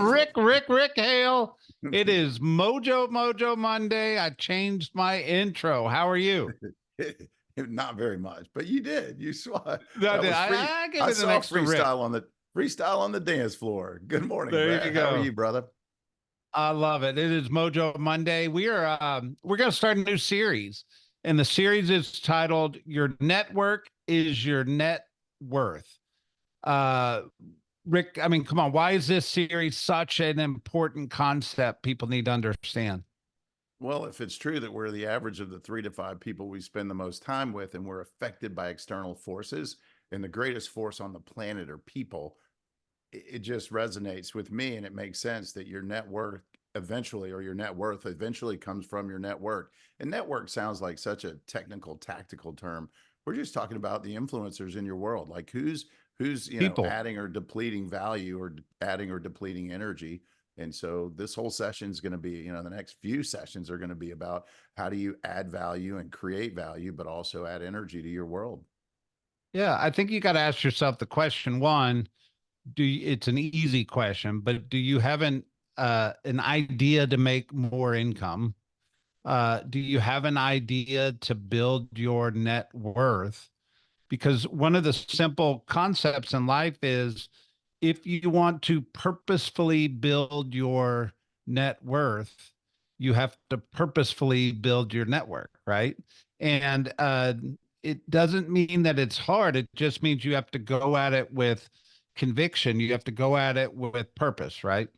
Rick Hale. It is Mojo Monday. I changed my intro. How are you? Not very much, but you did. You saw No, that was free. I gave I it an saw extra rip. freestyle on the dance floor. Good morning, There you Brad. How are go. you, brother? I love it. It is Mojo Monday. We're going to start a new series, and the series is titled "Your Network is Your Net Worth." Uh, Rick, I mean, come on. Why is this series such an important concept people need to understand? Well, if it's true that we're the average of the 3 to 5 people we spend the most time with, and we're affected by external forces, and the greatest force on the planet are people, it just resonates with me, and it makes sense that your net worth eventually, or your net worth eventually, comes from your network. And network sounds like such a technical, tactical term. We're just talking about the influencers in your world, like who's People. adding or depleting value, or adding or depleting energy. And so this whole session is going to be, the next few sessions are going to be about how do you add value and create value, but also add energy to your world. Yeah, I think you got to ask yourself the question one, it's an easy question, but do you have an idea to make more income? Do you have an idea to build your net worth? Because one of the simple concepts in life is if you want to purposefully build your net worth, you have to purposefully build your network, right? And it doesn't mean that it's hard. It just means you have to go at it with conviction. You have to go at it with purpose, right?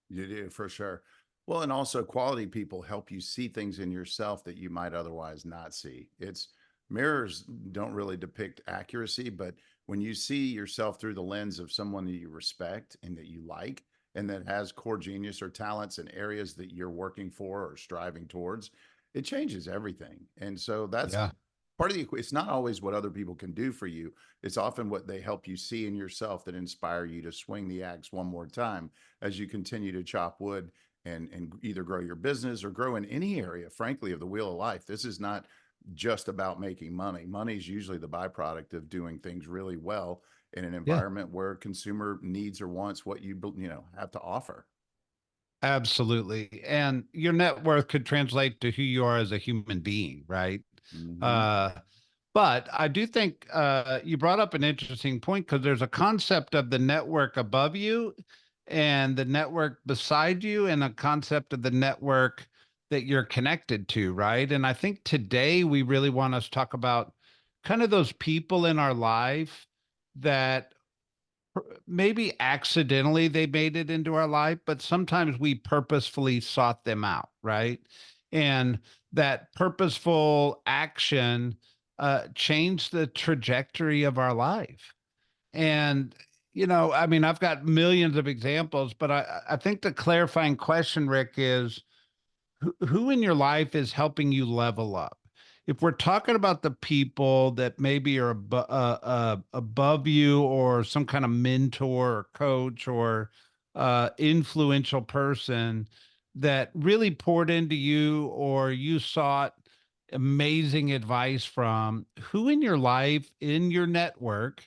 You do, for sure. Well, and also quality people help you see things in yourself that you might otherwise not see. It's Mirrors don't really depict accuracy, but when you see yourself through the lens of someone that you respect and that you like, and that has core genius or talents in areas that you're working for or striving towards, it changes everything. And so that's Yeah. part of the, it's not always what other people can do for you. It's often what they help you see in yourself that inspire you to swing the axe one more time as you continue to chop wood and either grow your business or grow in any area, frankly, of the wheel of life. This is not just about making money. Money is usually the byproduct of doing things really well in an Yeah. environment where consumer needs or wants what you have to offer. Absolutely. And your net worth could translate to who you are as a human being, right? Hmm. Uh, but I do think you brought up an interesting point because there's a concept of the network above you and the network beside you, and a concept of the network that you're connected to, right? And I think today we really want to talk about kind of those people in our life that maybe accidentally they made it into our life, but sometimes we purposefully sought them out, right? And that purposeful action changed the trajectory of our life. And, I mean, I've got millions of examples, but I think the clarifying question, Rick, is who in your life is helping you level up? If we're talking about the people that maybe are above you, or some kind of mentor or coach or influential person that really poured into you, or you sought amazing advice from, who in your life, in your network,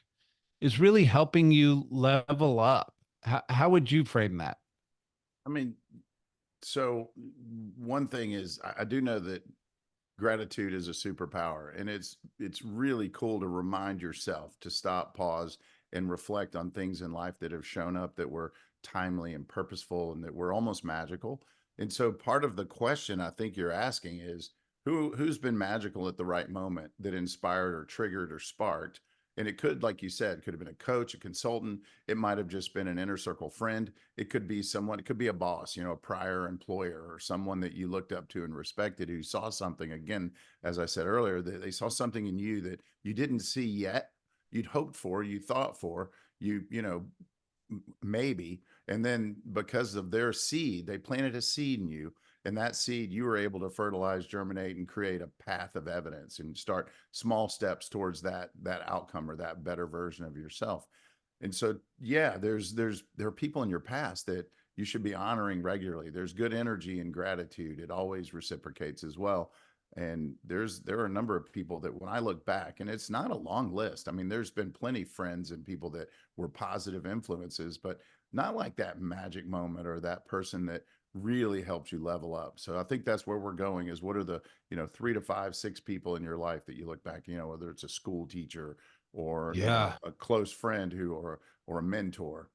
is really helping you level up? How would you frame that? I mean, so one thing is I do know that gratitude is a superpower, and it's really cool to remind yourself to stop, pause, and reflect on things in life that have shown up that were timely and purposeful and that were almost magical. And so part of the question I think you're asking is who's been magical at the right moment that inspired or triggered or sparked. And it could, like you said, could have been a coach, a consultant. It might have just been an inner circle friend. It could be someone, it could be a boss, a prior employer, or someone that you looked up to and respected, who saw something, again, as I said earlier, that they saw something in you that you didn't see yet, you'd hoped for, you thought for, maybe. And then because of their seed, they planted a seed in you. And that seed, you were able to fertilize, germinate, and create a path of evidence and start small steps towards that outcome, or that better version of yourself. And so, yeah, there are people in your past that you should be honoring regularly. There's good energy and gratitude. It always reciprocates as well. And there are a number of people that when I look back, and it's not a long list. I mean, there's been plenty of friends and people that were positive influences, but not like that magic moment or that person that really helps you level up. So I think that's where we're going, is what are the, 3 to 5, 6 people in your life that you look back, whether it's a school teacher or, Yeah. a close friend or a mentor.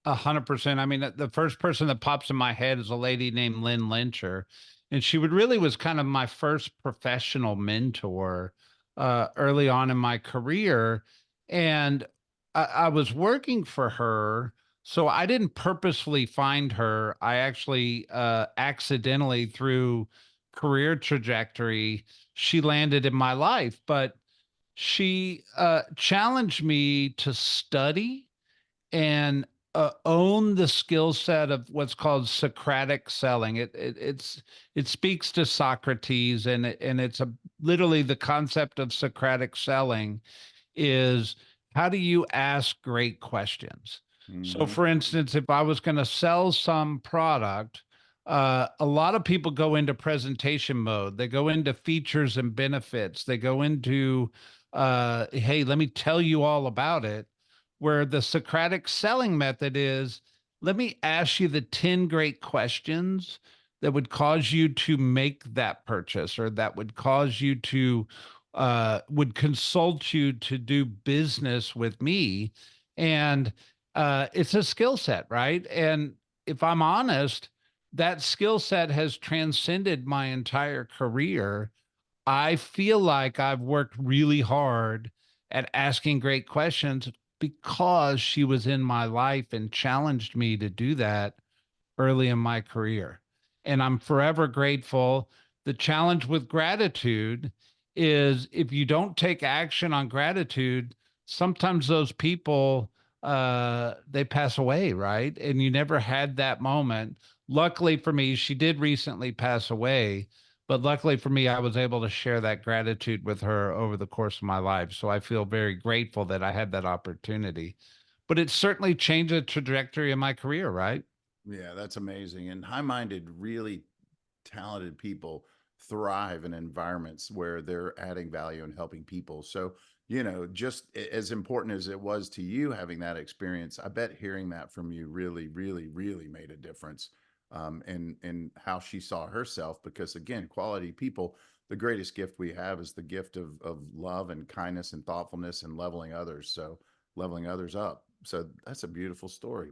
100%. I mean, the first person that pops in my head is a lady named Lynn Lyncher, and she would really was kind of my first professional mentor early on in my career, and I was working for her, so I didn't purposefully find her. I actually accidentally, through career trajectory, she landed in my life, but she challenged me to study and own the skill set of what's called Socratic selling. It speaks to Socrates, and it's literally the concept of Socratic selling is, how do you ask great questions? So, Hmm. for instance, if I was going to sell some product, a lot of people go into presentation mode. They go into features and benefits. They go into, hey, let me tell you all about it. Where the Socratic selling method is, let me ask you the 10 great questions that would cause you to make that purchase, or that would cause you to would consult you to do business with me. And it's a skill set, right? And if I'm honest, that skill set has transcended my entire career. I feel like I've worked really hard at asking great questions because she was in my life and challenged me to do that early in my career. And I'm forever grateful. The challenge with gratitude is, if you don't take action on gratitude, sometimes those people they pass away, right? And you never had that moment. Luckily for me, she did recently pass away, but luckily for me, I was able to share that gratitude with her over the course of my life. So I feel very grateful that I had that opportunity. But it certainly changed the trajectory of my career, right? Yeah, that's amazing. And high-minded, really talented people thrive in environments where they're adding value and helping people. So, just as important as it was to you having that experience, I bet hearing that from you really, really, really made a difference, in how she saw herself. Because again, quality people, the greatest gift we have is the gift of love and kindness and thoughtfulness and leveling others. So leveling others up. So that's a beautiful story.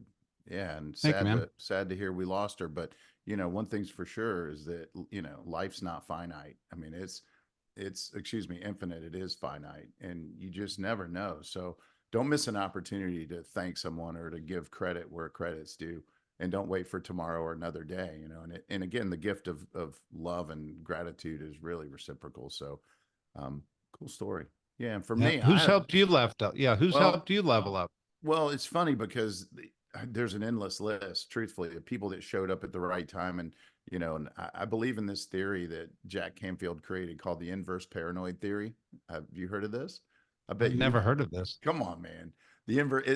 Yeah, and Thank you, sad man. to hear we lost her. But one thing's for sure is that, life's not finite. I mean, it's excuse me, infinite. It is finite, and you just never know. So don't miss an opportunity to thank someone or to give credit where credit's due, and don't wait for tomorrow or another day. And again, the gift of love and gratitude is really reciprocal. So, cool story. Yeah, and for Yeah. me, Who's I helped you left up? Yeah. Who's well, helped you level up? well, it's funny because there's an endless list, truthfully, of people that showed up at the right time. And, and I believe in this theory that Jack Canfield created called the inverse paranoid theory. Have you heard of this? I I've bet you never have. heard of this. Come on, man.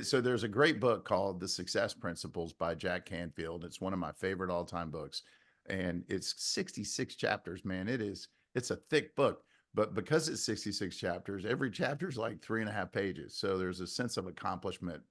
So there's a great book called The Success Principles by Jack Canfield. It's one of my favorite all-time books. And it's 66 chapters, man. It's a thick book. But because it's 66 chapters, every chapter is like 3.5 pages. So there's a sense of accomplishment.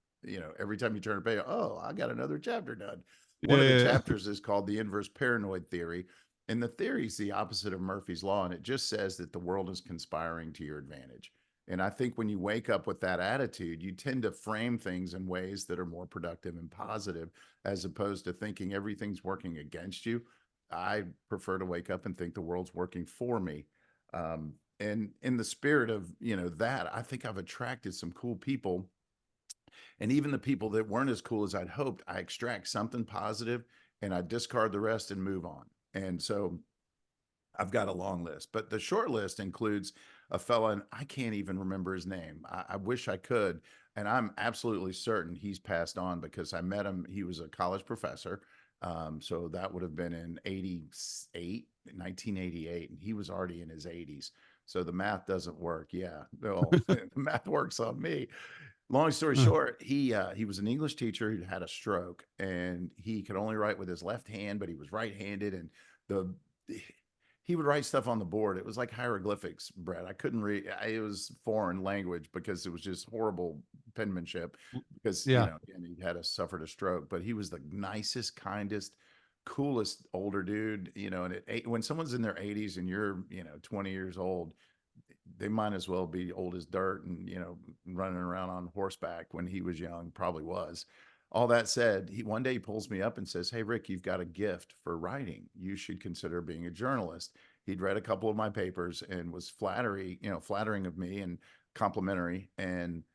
Every time you turn a page, oh, I got another chapter done. One of the Yeah. chapters is called the inverse paranoid theory. And the theory is the opposite of Murphy's Law. And it just says that the world is conspiring to your advantage. And I think when you wake up with that attitude, you tend to frame things in ways that are more productive and positive, as opposed to thinking everything's working against you. I prefer to wake up and think the world's working for me. And in the spirit of, that, I think I've attracted some cool people. And even the people that weren't as cool as I'd hoped, I extract something positive and I discard the rest and move on. And so I've got a long list, but the short list includes a fella, and I can't even remember his name. I wish I could. And I'm absolutely certain he's passed on because I met him. He was a college professor. So that would have been in 88, 1988, and he was already in his 80s. So the math doesn't work. Yeah, no, the math works on me. Long story Uh, short, he was an English teacher who had a stroke, and he could only write with his left hand, but he was right-handed, and the he would write stuff on the board. It was like hieroglyphics, Brett. I couldn't read. It was foreign language because it was just horrible penmanship. Because Yeah. again, he had suffered a stroke, but he was the nicest, kindest, coolest older dude. And when someone's in their 80s and you're 20 years old, they might as well be old as dirt and running around on horseback when he was young, probably was. All that said, one day he pulls me up and says, "Hey Rick, you've got a gift for writing. You should consider being a journalist." He'd read a couple of my papers and was flattering of me and complimentary. And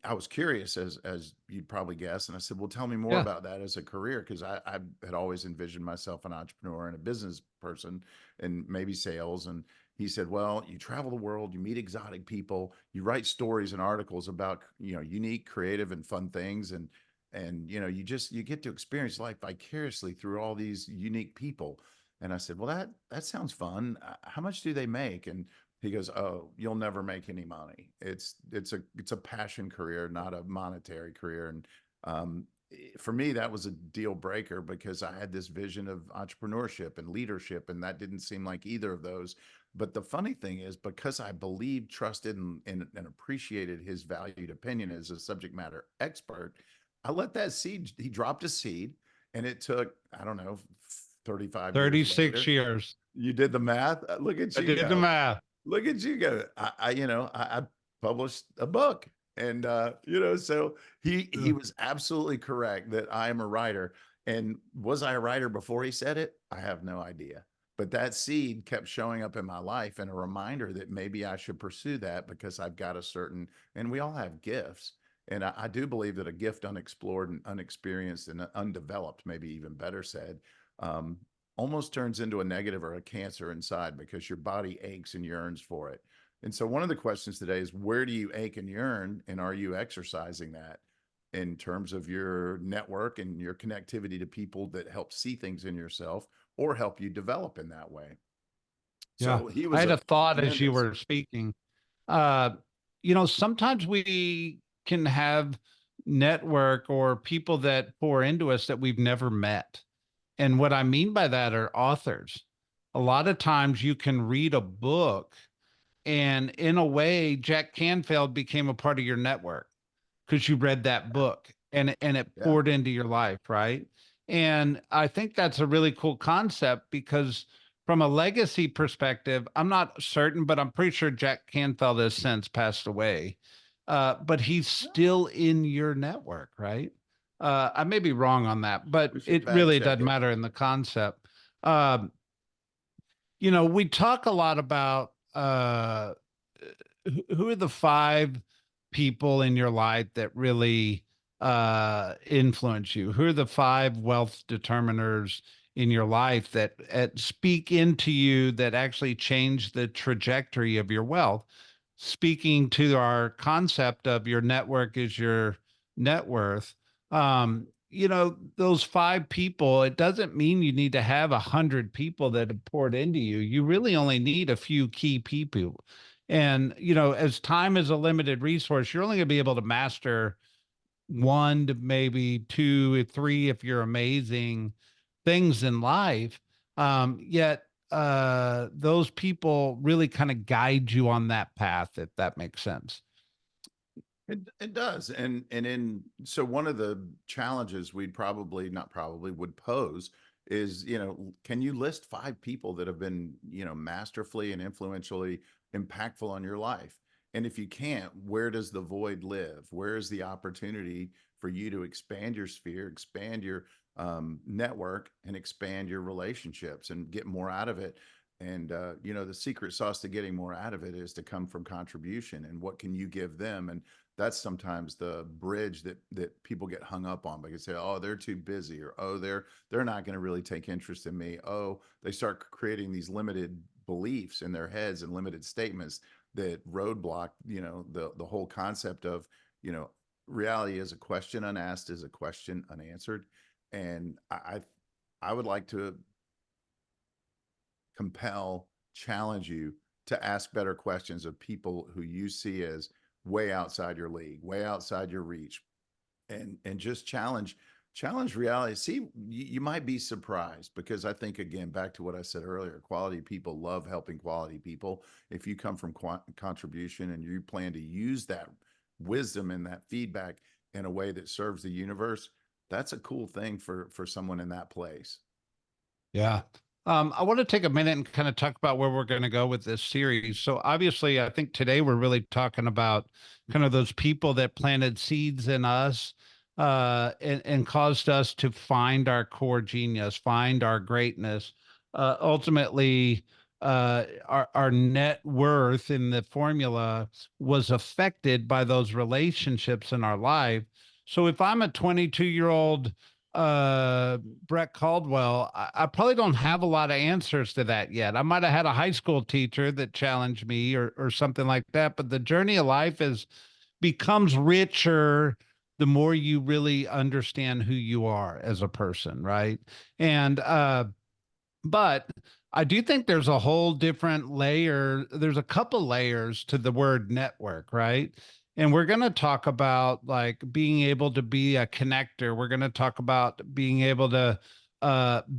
I was curious, as you'd probably guess, and I said, "Well, tell me more Yeah. about that as a career," because I had always envisioned myself an entrepreneur and a business person, and maybe sales. And he said, "Well, you travel the world, you meet exotic people, you write stories and articles about unique, creative, and fun things, and you get to experience life vicariously through all these unique people." And I said, "Well, that sounds fun. How much do they make?" And he goes, "Oh, you'll never make any money. It's a passion career, not a monetary career." And for me, that was a deal breaker because I had this vision of entrepreneurship and leadership, and that didn't seem like either of those. But the funny thing is, because I believed, trusted, and appreciated his valued opinion as a subject matter expert, I let that seed. He dropped a seed, and it took, I don't know, 35 years 36 later. years. You did the math. Look at I you did the go. math. Look at you go. I published a book, and so he Yeah. was absolutely correct that I am a writer. And was I a writer before he said it? I have no idea. But that seed kept showing up in my life, and a reminder that maybe I should pursue that because I've got a certain, and we all have gifts. And I do believe that a gift unexplored and unexperienced and undeveloped, maybe even better said, um, almost turns into a negative or a cancer inside because your body aches and yearns for it. And so one of the questions today is, where do you ache and yearn? And are you exercising that in terms of your network and your connectivity to people that help see things in yourself or help you develop in that way? Yeah. So he I was had a a thought as you tremendous. were speaking. Sometimes we can have network or people that pour into us that we've never met. And what I mean by that are authors. A lot of times you can read a book, and in a way, Jack Canfield became a part of your network because you read that Yeah. book and it Yeah. poured into your life, right? And I think that's a really cool concept because from a legacy perspective, I'm not certain, but I'm pretty sure Jack Canfield has since passed away. But he's still in your network, right? I may be wrong on that, but We should it fact really check doesn't it. matter in the concept. Um, we talk a lot about who are the five people in your life that really influence you? Who are the five wealth determiners in your life that speak into you that actually change the trajectory of your wealth? Speaking to our concept of your network is your net worth. Those five people, it doesn't mean you need to have 100 people that have poured into you. You really only need a few key people. And, as time is a limited resource, you're only going to be able to master one to maybe two or three if you're amazing things in life. Yet those people really kind of guide you on that path, if that makes sense. It does. So one of the challenges we'd probably, not probably, would pose is, can you list five people that have been, masterfully and influentially impactful on your life? And if you can't, where does the void live? Where is the opportunity for you to expand your sphere, expand your network, and expand your relationships and get more out of it? And the secret sauce to getting more out of it is to come from contribution. And what can you give them? And that's sometimes the bridge that people get hung up on because they say, "Oh, they're too busy," or, "Oh, they're not going to really take interest in me." Oh, they start creating these limited beliefs in their heads and limited statements that roadblock, the whole concept of, you know, reality is a question unasked is a question unanswered. And I would like to compel, challenge you to ask better questions of people who you see as way outside your league, way outside your reach, and just challenge Challenge reality. See, you might be surprised because I think, again, back to what I said earlier, quality people love helping quality people. If you come from contribution and you plan to use that wisdom and that feedback in a way that serves the universe, that's a cool thing for someone in that place. Yeah. I want to take a minute and kind of talk about where we're going to go with this series. So obviously, I think today we're really talking about kind of those people that planted seeds in us, and caused us to find our core genius, find our greatness. Ultimately, our net worth in the formula was affected by those relationships in our life. So if I'm a 22-year-old Brett Caldwell, I probably don't have a lot of answers to that yet. I might have had a high school teacher that challenged me or something like that, but the journey of life is becomes richer the more you really understand who you are as a person, right? And but I do think there's a whole different layer. There's a couple layers to the word network, right? And we're going to talk about like being able to be a connector. We're going to talk about being able to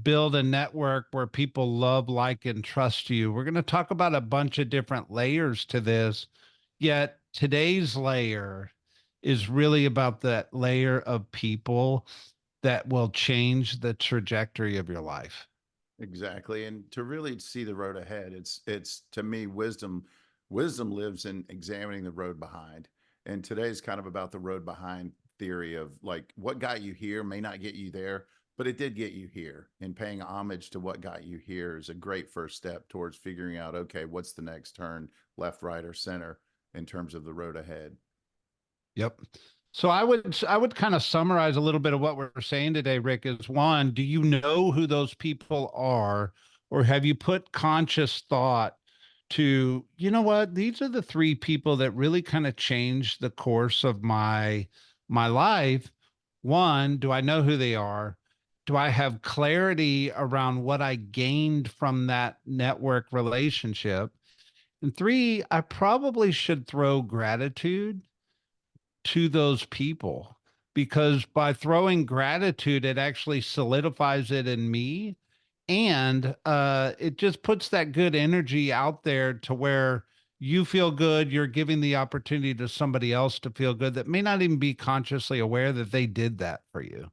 build a network where people love, like, and trust you. We're going to talk about a bunch of different layers to this. Yet today's layer is really about that layer of people that will change the trajectory of your life. Exactly. And to really see the road ahead, it's to me, wisdom lives in examining the road behind. And today's kind of about the road behind theory of like what got you here may not get you there, but it did get you here. And paying homage to what got you here is a great first step towards figuring out, okay, what's the next turn, left, right, or center in terms of the road ahead. Yep. So I would kind of summarize a little bit of what we're saying today, Rick, is one, do you know who those people are, or have you put conscious thought to, you know what, these are the three people that really kind of changed the course of my life. One, do I know who they are? Do I have clarity around what I gained from that network relationship? And three, I probably should throw gratitude to those people, because by throwing gratitude it actually solidifies it in me, and it just puts that good energy out there to where you feel good, you're giving the opportunity to somebody else to feel good that may not even be consciously aware that they did that for you.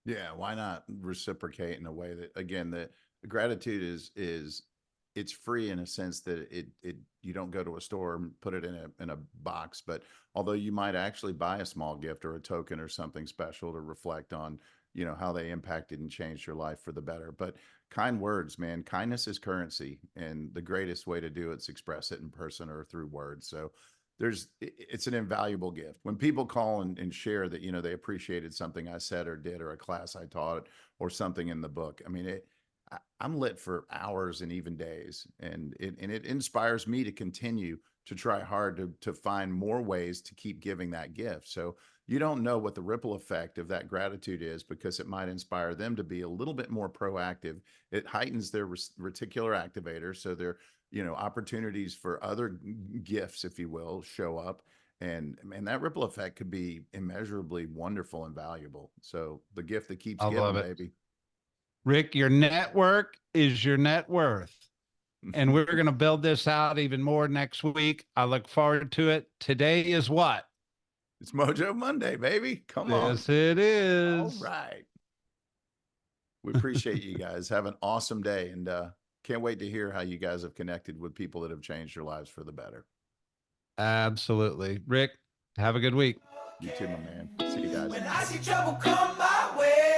Yeah, why not reciprocate in a way that, again, that the gratitude is it's free in a sense that it you don't go to a store and put it in a box, but although you might actually buy a small gift or a token or something special to reflect on, how they impacted and changed your life for the better. But kind words, man, kindness is currency, and the greatest way to do it is express it in person or through words. So it's an invaluable gift when people call and share that they appreciated something I said or did or a class I taught or something in the book. I mean, I'm lit for hours and even days, and it inspires me to continue to try hard to find more ways to keep giving that gift. So you don't know what the ripple effect of that gratitude is, because it might inspire them to be a little bit more proactive. It heightens their reticular activator, so they're opportunities for other gifts, if you will, show up. And that ripple effect could be immeasurably wonderful and valuable. So the gift that keeps I love giving, it. baby. Rick, your network is your net worth. And we're going to build this out even more next week. I look forward to it. Today is what? It's Mojo Monday, baby. Come on. Yes, it All is. right. We appreciate you guys. Have an awesome day, and can't wait to hear how you guys have connected with people that have changed your lives for the better. Absolutely. Rick, have a good week. You too, my man. See you guys. When I see trouble come my